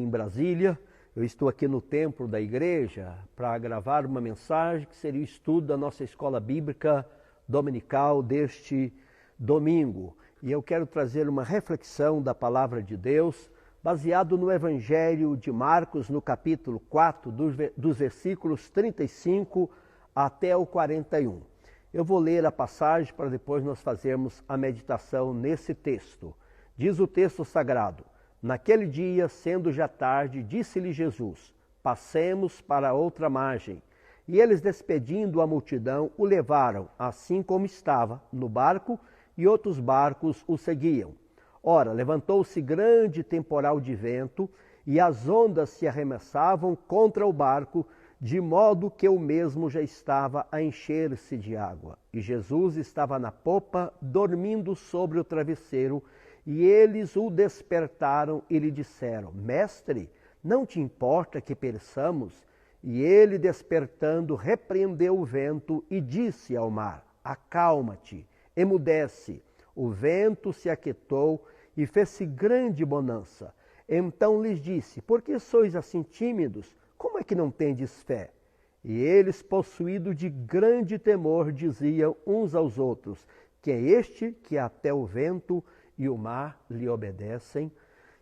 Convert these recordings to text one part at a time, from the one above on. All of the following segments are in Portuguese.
Em Brasília, eu estou aqui no templo da igreja para gravar uma mensagem que seria o estudo da nossa escola bíblica dominical deste domingo. E eu quero trazer uma reflexão da palavra de Deus, baseado no Evangelho de Marcos, no capítulo 4, dos versículos 35 até o 41. Eu vou ler a passagem para depois nós fazermos a meditação nesse texto. Diz o texto sagrado: naquele dia, sendo já tarde, disse-lhe Jesus: passemos para outra margem. E eles, despedindo a multidão, o levaram, assim como estava, no barco, e outros barcos o seguiam. Ora, levantou-se grande temporal de vento, e as ondas se arremessavam contra o barco, de modo que o mesmo já estava a encher-se de água. E Jesus estava na popa, dormindo sobre o travesseiro, e eles o despertaram e lhe disseram: Mestre, não te importa que pereçamos? E ele, despertando, repreendeu o vento e disse ao mar: acalma-te, emudece. O vento se aquietou e fez-se grande bonança. Então lhes disse: por que sois assim tímidos? Como é que não tendes fé? E eles, possuídos de grande temor, diziam uns aos outros: que é este que até o vento e o mar lhe obedecem?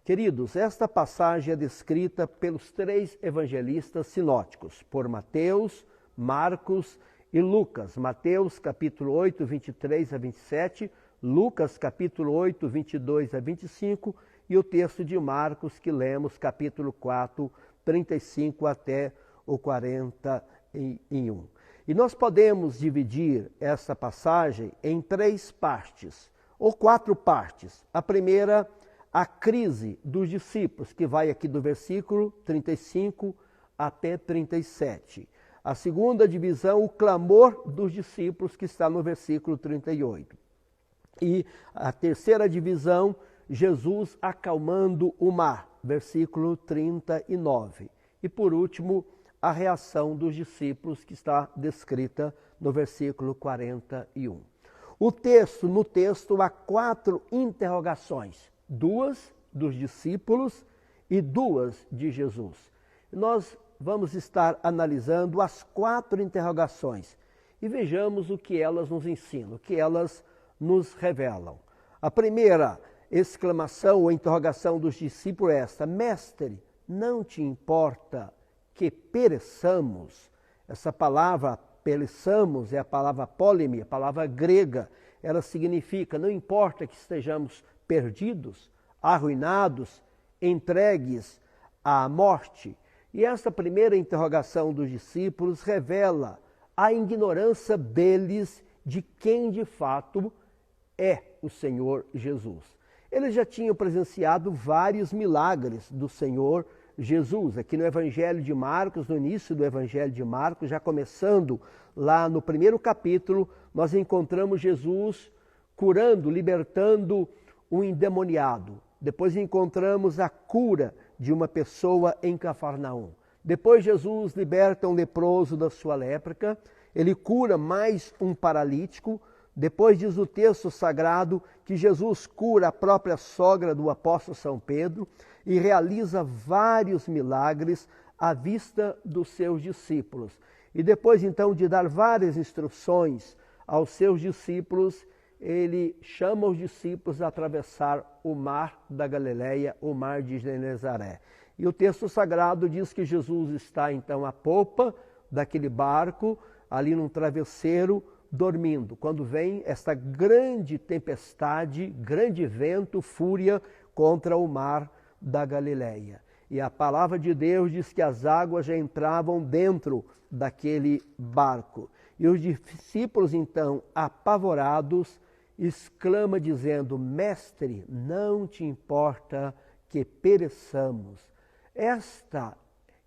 Queridos, esta passagem é descrita pelos três evangelistas sinóticos, por Mateus, Marcos e Lucas. Mateus capítulo 8, 23 a 27, Lucas capítulo 8, 22 a 25 e o texto de Marcos que lemos, capítulo 4, 35 até o 41. E nós podemos dividir essa passagem em três partes, ou quatro partes. A primeira, a crise dos discípulos, que vai aqui do versículo 35 até 37. A segunda divisão, o clamor dos discípulos, que está no versículo 38. E a terceira divisão, Jesus acalmando o mar, versículo 39. E por último, a reação dos discípulos, que está descrita no versículo 41. No texto há quatro interrogações, duas dos discípulos e duas de Jesus. Nós vamos estar analisando as quatro interrogações e vejamos o que elas nos ensinam, o que elas nos revelam. A primeira exclamação ou interrogação dos discípulos é esta: Mestre, não te importa que pereçamos? Essa palavra pereçamos é a palavra polemi, a palavra grega. Ela significa: não importa que estejamos perdidos, arruinados, entregues à morte. E essa primeira interrogação dos discípulos revela a ignorância deles de quem de fato é o Senhor Jesus. Eles já tinham presenciado vários milagres do Senhor Jesus. Aqui no Evangelho de Marcos, no início do Evangelho de Marcos, já começando lá no primeiro capítulo, nós encontramos Jesus curando, libertando um endemoniado. Depois encontramos a cura de uma pessoa em Cafarnaum. Depois Jesus liberta um leproso da sua lepra, ele cura mais um paralítico. Depois diz o texto sagrado que Jesus cura a própria sogra do apóstolo São Pedro e realiza vários milagres à vista dos seus discípulos. E depois então de dar várias instruções aos seus discípulos, ele chama os discípulos a atravessar o mar da Galileia, o mar de Genezaré. E o texto sagrado diz que Jesus está então à popa daquele barco, ali num travesseiro, dormindo, quando vem esta grande tempestade, grande vento, fúria contra o mar da Galileia. E a palavra de Deus diz que as águas já entravam dentro daquele barco. E os discípulos, então, apavorados, exclamam dizendo: Mestre, não te importa que pereçamos? Esta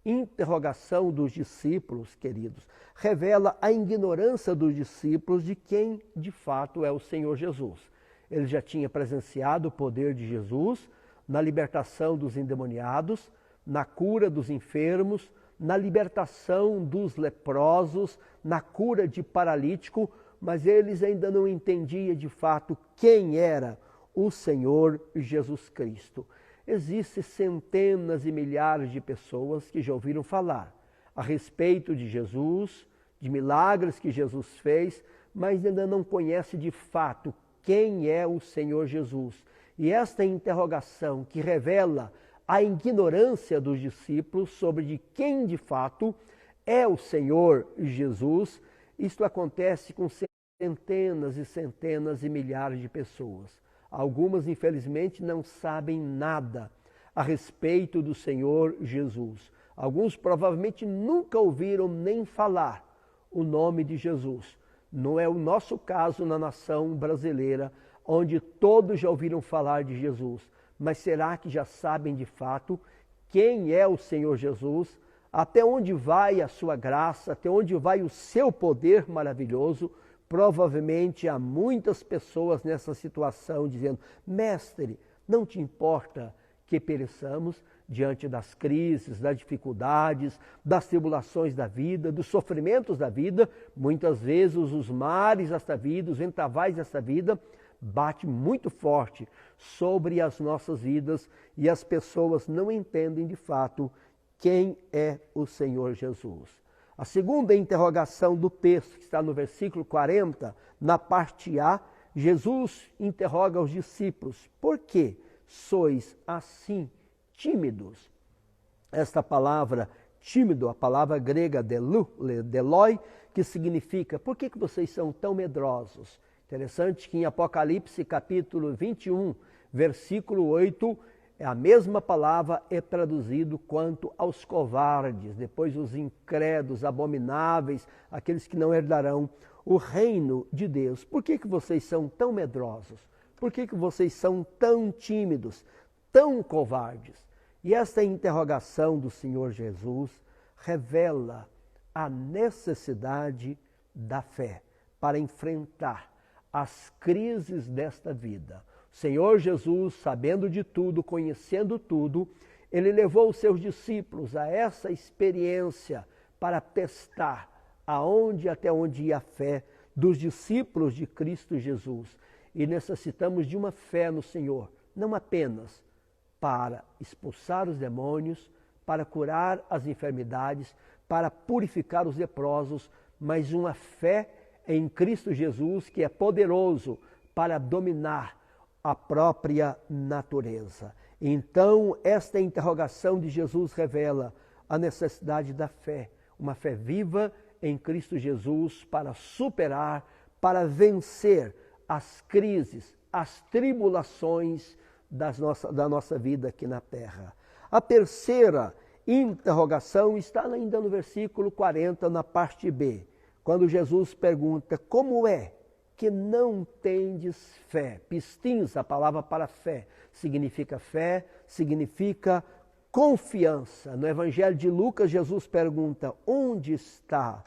interrogação dos discípulos, queridos, revela a ignorância dos discípulos de quem de fato é o Senhor Jesus. Ele já tinha presenciado o poder de Jesus na libertação dos endemoniados, na cura dos enfermos, na libertação dos leprosos, na cura de paralítico, mas eles ainda não entendiam de fato quem era o Senhor Jesus Cristo. existem centenas e milhares de pessoas que já ouviram falar a respeito de Jesus, de milagres que Jesus fez, mas ainda não conhece de fato quem é o Senhor Jesus. E esta interrogação que revela a ignorância dos discípulos sobre de quem de fato é o Senhor Jesus, isto acontece com centenas e centenas e milhares de pessoas. Algumas, infelizmente, não sabem nada a respeito do Senhor Jesus. Alguns provavelmente nunca ouviram nem falar o nome de Jesus. Não é o nosso caso na nação brasileira, onde todos já ouviram falar de Jesus. Mas será que já sabem de fato quem é o Senhor Jesus? Até onde vai a sua graça? Até onde vai o seu poder maravilhoso? Provavelmente há muitas pessoas nessa situação dizendo: Mestre, não te importa que pereçamos diante das crises, das dificuldades, das tribulações da vida, dos sofrimentos da vida. Muitas vezes os mares desta vida, os vendavais desta vida, bate muito forte sobre as nossas vidas e as pessoas não entendem de fato quem é o Senhor Jesus. A segunda interrogação do texto, que está no versículo 40, na parte A, Jesus interroga os discípulos: por que sois assim tímidos? Esta palavra tímido, a palavra grega deloi, que significa por que vocês são tão medrosos? Interessante que em Apocalipse capítulo 21, versículo 8, a mesma palavra é traduzido quanto aos covardes, depois os incrédulos, abomináveis, aqueles que não herdarão o reino de Deus. Por que vocês são tão medrosos? Por que vocês são tão tímidos, tão covardes? E esta interrogação do Senhor Jesus revela a necessidade da fé para enfrentar as crises desta vida. O Senhor Jesus, sabendo de tudo, conhecendo tudo, ele levou os seus discípulos a essa experiência para testar até onde ia a fé dos discípulos de Cristo Jesus. E necessitamos de uma fé no Senhor, não apenas para expulsar os demônios, para curar as enfermidades, para purificar os leprosos, mas uma fé em Cristo Jesus que é poderoso para dominar a própria natureza. Então, esta interrogação de Jesus revela a necessidade da fé, uma fé viva em Cristo Jesus para superar, para vencer as crises, as tribulações da nossa vida aqui na terra. A terceira interrogação está ainda no versículo 40, na parte B, quando Jesus pergunta: como é que não tendes fé? Pistins, a palavra para fé, significa confiança. No Evangelho de Lucas, Jesus pergunta: onde está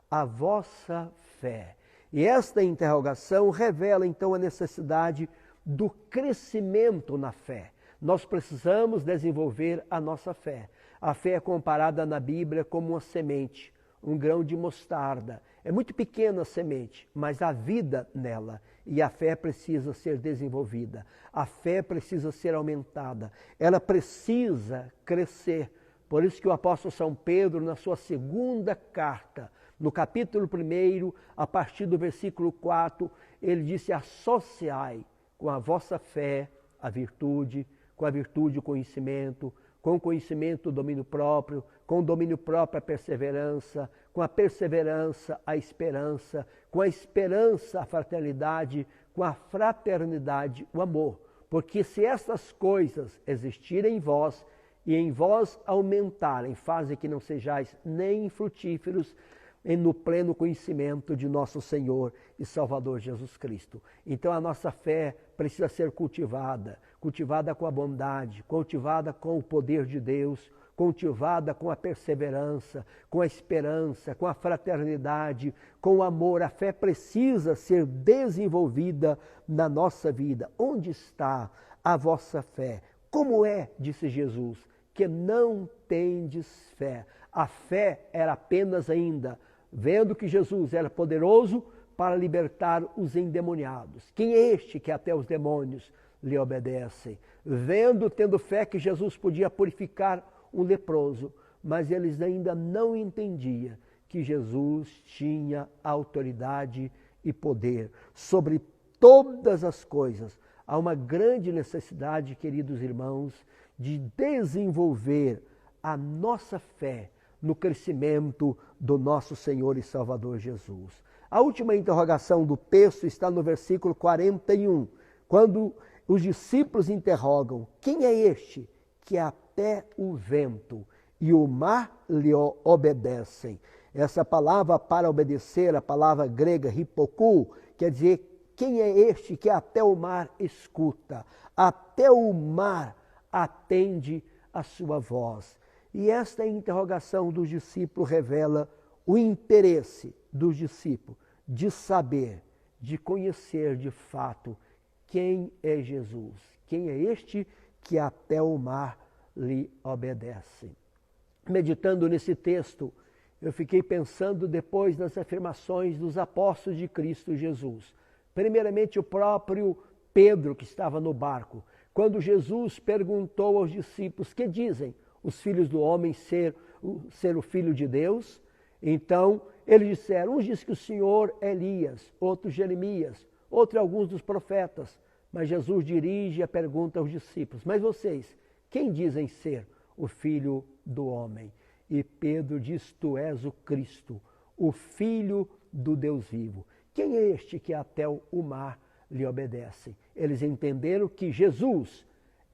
a vossa fé? E esta interrogação revela então a necessidade do crescimento na fé. Nós precisamos desenvolver a nossa fé. A fé é comparada na Bíblia como uma semente, um grão de mostarda. É muito pequena a semente, mas há vida nela. E a fé precisa ser desenvolvida. A fé precisa ser aumentada. Ela precisa crescer. Por isso que o apóstolo São Pedro, na sua segunda carta, no capítulo 1, a partir do versículo 4, ele disse: associai com a vossa fé a virtude, com a virtude o conhecimento, com o conhecimento o domínio próprio, com o domínio próprio a perseverança, com a perseverança a esperança, com a esperança a fraternidade, com a fraternidade o amor. Porque se estas coisas existirem em vós e em vós aumentarem, fazem que não sejais nem infrutíferos no pleno conhecimento de nosso Senhor e Salvador Jesus Cristo. Então a nossa fé precisa ser cultivada com a bondade, cultivada com o poder de Deus, cultivada com a perseverança, com a esperança, com a fraternidade, com o amor. A fé precisa ser desenvolvida na nossa vida. Onde está a vossa fé? Como é, disse Jesus, que não tendes fé? A fé era apenas ainda vendo que Jesus era poderoso para libertar os endemoniados. Quem é este que até os demônios lhe obedecem. Vendo, tendo fé que Jesus podia purificar um leproso, mas eles ainda não entendiam que Jesus tinha autoridade e poder sobre todas as coisas. Há uma grande necessidade, queridos irmãos, de desenvolver a nossa fé no crescimento do nosso Senhor e Salvador Jesus. A última interrogação do texto está no versículo 41, quando os discípulos interrogam: quem é este que até o vento e o mar lhe obedecem? Essa palavra para obedecer, a palavra grega hipokou, quer dizer, quem é este que até o mar escuta, até o mar atende a sua voz? E esta interrogação dos discípulos revela o interesse dos discípulos de saber, de conhecer de fato quem é Jesus. Quem é este que até o mar lhe obedece? Meditando nesse texto, eu fiquei pensando depois nas afirmações dos apóstolos de Cristo Jesus. Primeiramente, o próprio Pedro, que estava no barco, quando Jesus perguntou aos discípulos: que dizem os filhos do homem ser o Filho de Deus? Então, eles disseram: uns dizem que o Senhor é Elias, outros Jeremias, outros alguns dos profetas. Mas Jesus dirige a pergunta aos discípulos: mas vocês, quem dizem ser o Filho do homem? E Pedro diz: tu és o Cristo, o Filho do Deus vivo. Quem é este que até o mar lhe obedece? Eles entenderam que Jesus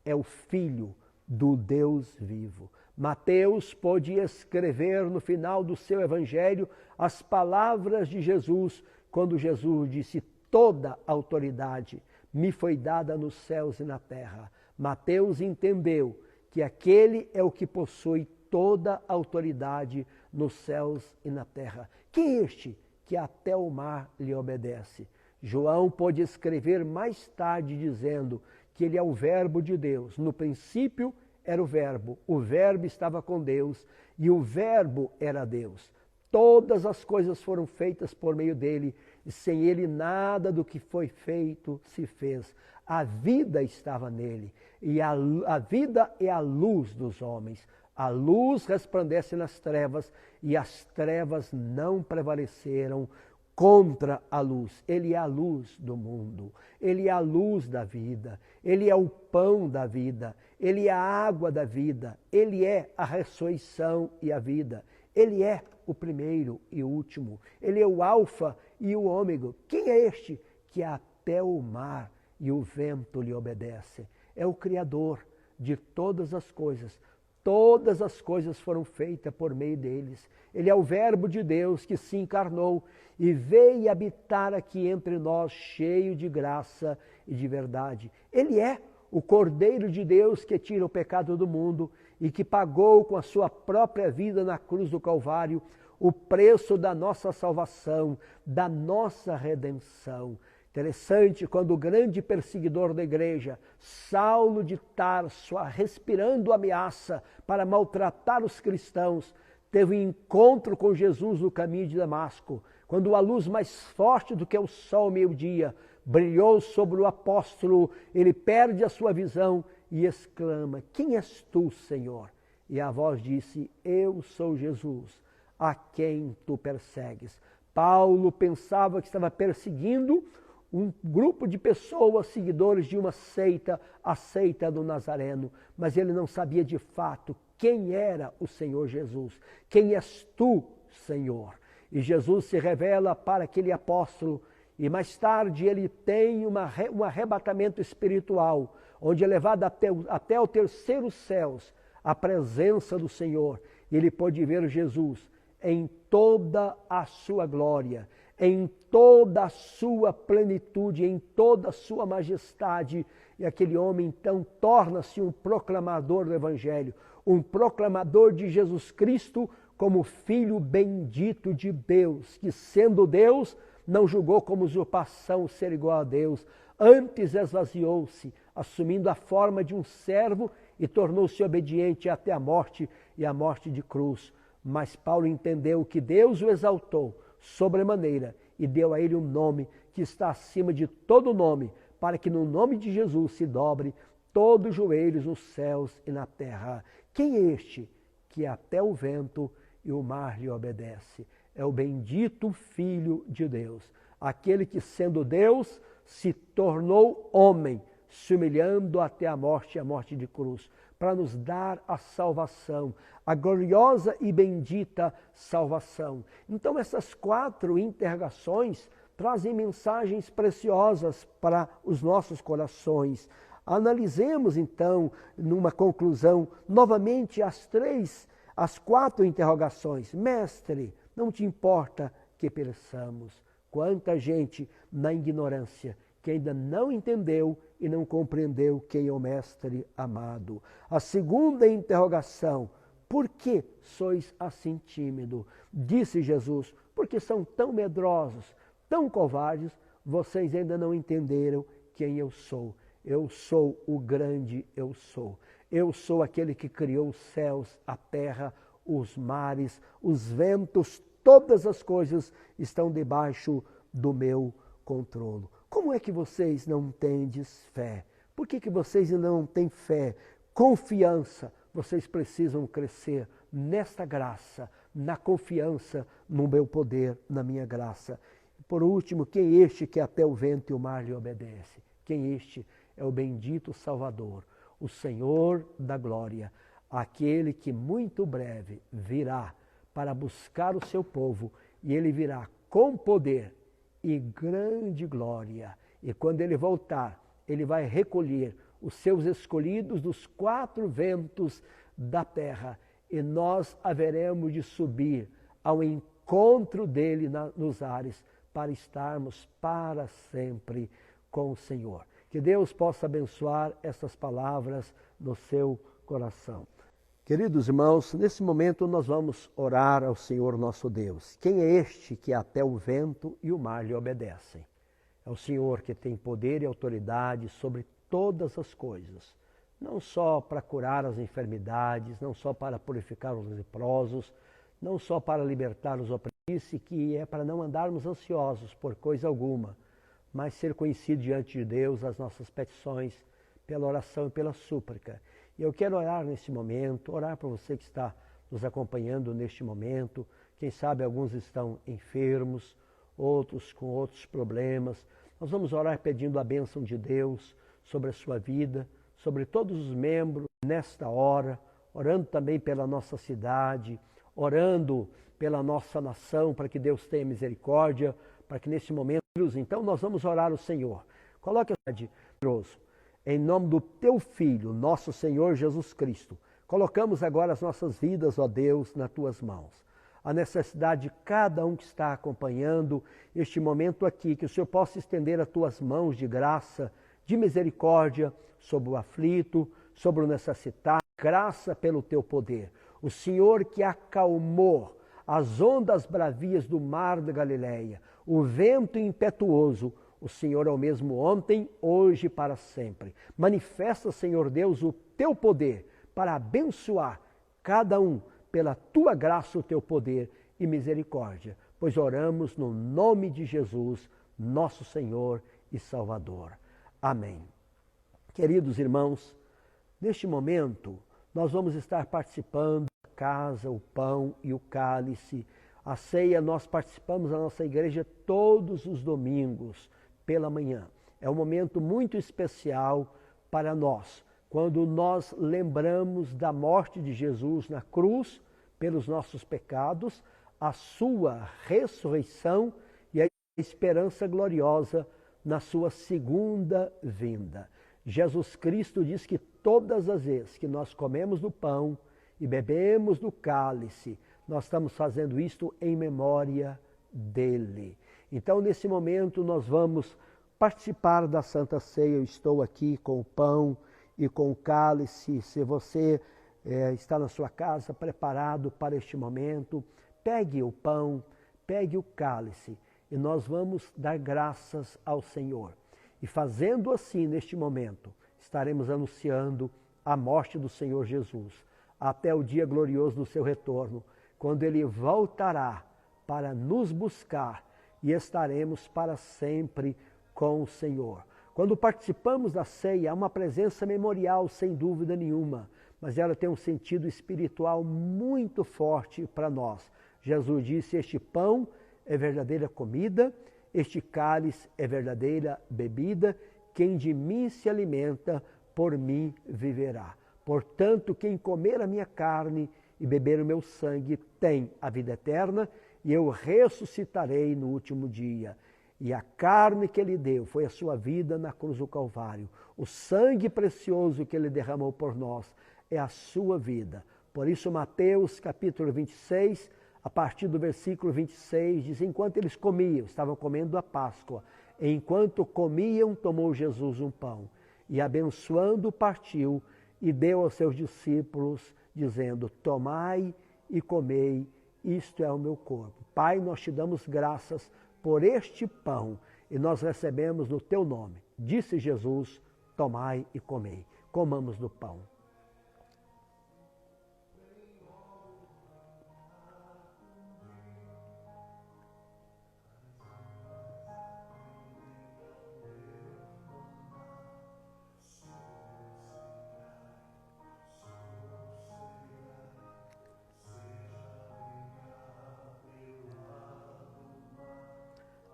é o Filho do Deus vivo. Mateus pôde escrever no final do seu evangelho as palavras de Jesus, quando Jesus disse: toda autoridade me foi dada nos céus e na terra. Mateus entendeu que aquele é o que possui toda autoridade nos céus e na terra. Quem é este que até o mar lhe obedece? João pôde escrever mais tarde dizendo que ele é o Verbo de Deus. No princípio era o Verbo estava com Deus e o Verbo era Deus. Todas as coisas foram feitas por meio dele e sem ele nada do que foi feito se fez. A vida estava nele e a vida é a luz dos homens. A luz resplandece nas trevas e as trevas não prevaleceram contra a luz. Ele é a luz do mundo, ele é a luz da vida, ele é o pão da vida, ele é a água da vida, ele é a ressurreição e a vida, ele é o primeiro e o último, ele é o alfa e o ômega. Quem é este que até o mar e o vento lhe obedece? É o Criador de todas as coisas. Todas as coisas foram feitas por meio deles. Ele é o Verbo de Deus que se encarnou e veio habitar aqui entre nós, cheio de graça e de verdade. Ele é o Cordeiro de Deus que tira o pecado do mundo e que pagou com a sua própria vida na cruz do Calvário o preço da nossa salvação, da nossa redenção. Interessante, quando o grande perseguidor da igreja, Saulo de Tarso, respirando ameaça para maltratar os cristãos, teve um encontro com Jesus no caminho de Damasco, quando a luz mais forte do que o sol ao meio-dia brilhou sobre o apóstolo, ele perde a sua visão e exclama: quem és tu, Senhor? E a voz disse: eu sou Jesus, a quem tu persegues. Paulo pensava que estava perseguindo um grupo de pessoas, seguidores de uma seita, a seita do Nazareno, mas ele não sabia de fato quem era o Senhor Jesus. Quem és tu, Senhor? E Jesus se revela para aquele apóstolo e mais tarde ele tem um arrebatamento espiritual, onde é levado até o terceiro céus, a presença do Senhor. E ele pôde ver Jesus em toda a sua glória, em toda a sua plenitude, em toda a sua majestade. E aquele homem então torna-se um proclamador do Evangelho, um proclamador de Jesus Cristo como Filho bendito de Deus, que sendo Deus, não julgou como usurpação ser igual a Deus, antes esvaziou-se, assumindo a forma de um servo e tornou-se obediente até a morte e a morte de cruz. Mas Paulo entendeu que Deus o exaltou sobremaneira e deu a ele um nome que está acima de todo nome, para que no nome de Jesus se dobre todos os joelhos nos céus e na terra. Quem é este que até o vento e o mar lhe obedece? É o bendito Filho de Deus, aquele que, sendo Deus, se tornou homem, se humilhando até a morte de cruz, para nos dar a salvação, a gloriosa e bendita salvação. Então essas 4 interrogações trazem mensagens preciosas para os nossos corações. Analisemos então, numa conclusão, novamente as 4 interrogações. Mestre, não te importa que pereçamos. Quanta gente na ignorância que ainda não entendeu e não compreendeu quem é o Mestre amado. A segunda interrogação: por que sois assim tímido? Disse Jesus: porque são tão medrosos, tão covardes, vocês ainda não entenderam quem eu sou. Eu sou o grande eu sou. Eu sou aquele que criou os céus, a terra, os mares, os ventos, todas as coisas estão debaixo do meu controle. Como é que vocês não tendes fé? Por que vocês não têm fé, confiança? Vocês precisam crescer nesta graça, na confiança no meu poder, na minha graça. Por último, quem é este que até o vento e o mar lhe obedece? Quem é este? É o bendito Salvador, o Senhor da glória, aquele que muito breve virá para buscar o seu povo, e ele virá com poder e grande glória. E quando ele voltar, ele vai recolher os seus escolhidos dos 4 ventos da terra, e nós haveremos de subir ao encontro dele nos ares, para estarmos para sempre com o Senhor. Que Deus possa abençoar essas palavras no seu coração. Queridos irmãos, nesse momento nós vamos orar ao Senhor nosso Deus. Quem é este que até o vento e o mar lhe obedecem? É o Senhor que tem poder e autoridade sobre todas as coisas, não só para curar as enfermidades, não só para purificar os leprosos, não só para libertar os oprimidos, que é para não andarmos ansiosos por coisa alguma, mas ser conhecido diante de Deus as nossas petições pela oração e pela súplica. E eu quero orar neste momento, orar por você que está nos acompanhando neste momento. Quem sabe alguns estão enfermos, outros com outros problemas. Nós vamos orar pedindo a bênção de Deus sobre a sua vida, sobre todos os membros nesta hora, orando também pela nossa cidade, orando pela nossa nação, para que Deus tenha misericórdia, para que neste momento, então nós vamos orar ao Senhor. Coloque a Deus. Em nome do teu Filho, nosso Senhor Jesus Cristo, colocamos agora as nossas vidas, ó Deus, nas tuas mãos. A necessidade de cada um que está acompanhando este momento aqui, que o Senhor possa estender as tuas mãos de graça, de misericórdia sobre o aflito, sobre o necessitado, graça pelo teu poder. O Senhor que acalmou as ondas bravias do mar da Galileia, o vento impetuoso, o Senhor é o mesmo ontem, hoje e para sempre. Manifesta, Senhor Deus, o teu poder para abençoar cada um pela tua graça, o teu poder e misericórdia. Pois oramos no nome de Jesus, nosso Senhor e Salvador. Amém. Queridos irmãos, neste momento nós vamos estar participando da casa, o pão e o cálice. A ceia nós participamos na nossa igreja todos os domingos, pela manhã. É um momento muito especial para nós, quando nós lembramos da morte de Jesus na cruz pelos nossos pecados, a sua ressurreição e a esperança gloriosa na sua segunda vinda. Jesus Cristo diz que todas as vezes que nós comemos do pão e bebemos do cálice, nós estamos fazendo isto em memória dele. Então, nesse momento, nós vamos participar da Santa Ceia. Eu estou aqui com o pão e com o cálice. Se você está na sua casa preparado para este momento, pegue o pão, pegue o cálice e nós vamos dar graças ao Senhor. E fazendo assim, neste momento, estaremos anunciando a morte do Senhor Jesus, até o dia glorioso do seu retorno, quando Ele voltará para nos buscar e estaremos para sempre com o Senhor. Quando participamos da ceia, há uma presença memorial, sem dúvida nenhuma, mas ela tem um sentido espiritual muito forte para nós. Jesus disse: este pão é verdadeira comida, este cálice é verdadeira bebida, quem de mim se alimenta, por mim viverá. Portanto, quem comer a minha carne e beber o meu sangue tem a vida eterna, e eu ressuscitarei no último dia. E a carne que ele deu foi a sua vida na cruz do Calvário. O sangue precioso que ele derramou por nós é a sua vida. Por isso, Mateus capítulo 26, a partir do versículo 26, diz: enquanto eles comiam, estavam comendo a Páscoa, enquanto comiam, tomou Jesus um pão, e abençoando, partiu, e deu aos seus discípulos, dizendo: tomai e comei, isto é o meu corpo. Pai, nós te damos graças por este pão, e nós recebemos no teu nome. Disse Jesus: tomai e comei. Comamos do pão.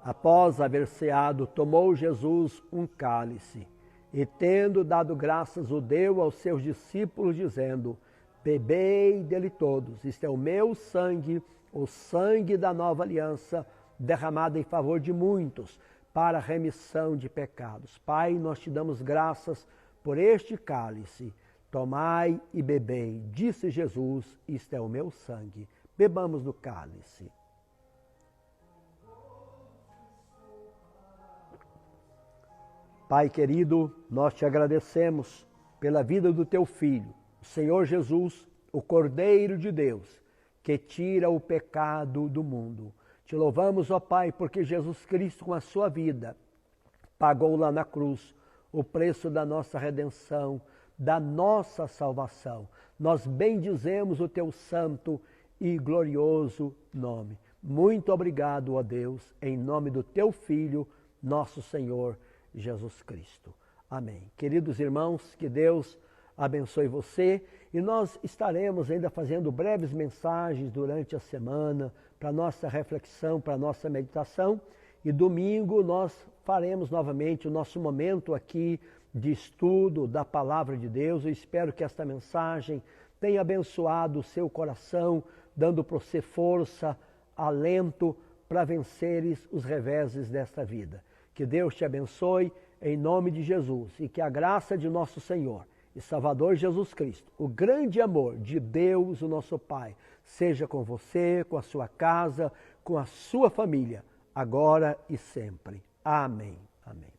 Após haver ceado, tomou Jesus um cálice e, tendo dado graças, o deu aos seus discípulos, dizendo: bebei dele todos, isto é o meu sangue, o sangue da nova aliança, derramado em favor de muitos, para a remissão de pecados. Pai, nós te damos graças por este cálice. Tomai e bebei, disse Jesus, isto é o meu sangue. Bebamos do cálice. Pai querido, nós te agradecemos pela vida do teu Filho, o Senhor Jesus, o Cordeiro de Deus, que tira o pecado do mundo. Te louvamos, ó Pai, porque Jesus Cristo, com a sua vida, pagou lá na cruz o preço da nossa redenção, da nossa salvação. Nós bendizemos o teu santo e glorioso nome. Muito obrigado, ó Deus, em nome do teu Filho, nosso Senhor Jesus Cristo. Amém. Queridos irmãos, que Deus abençoe você, e nós estaremos ainda fazendo breves mensagens durante a semana para nossa reflexão, para nossa meditação, e domingo nós faremos novamente o nosso momento aqui de estudo da Palavra de Deus. Eu espero que esta mensagem tenha abençoado o seu coração, dando para você força, alento para venceres os reveses desta vida. Que Deus te abençoe em nome de Jesus, e que a graça de nosso Senhor e Salvador Jesus Cristo, o grande amor de Deus, o nosso Pai, seja com você, com a sua casa, com a sua família, agora e sempre. Amém. Amém.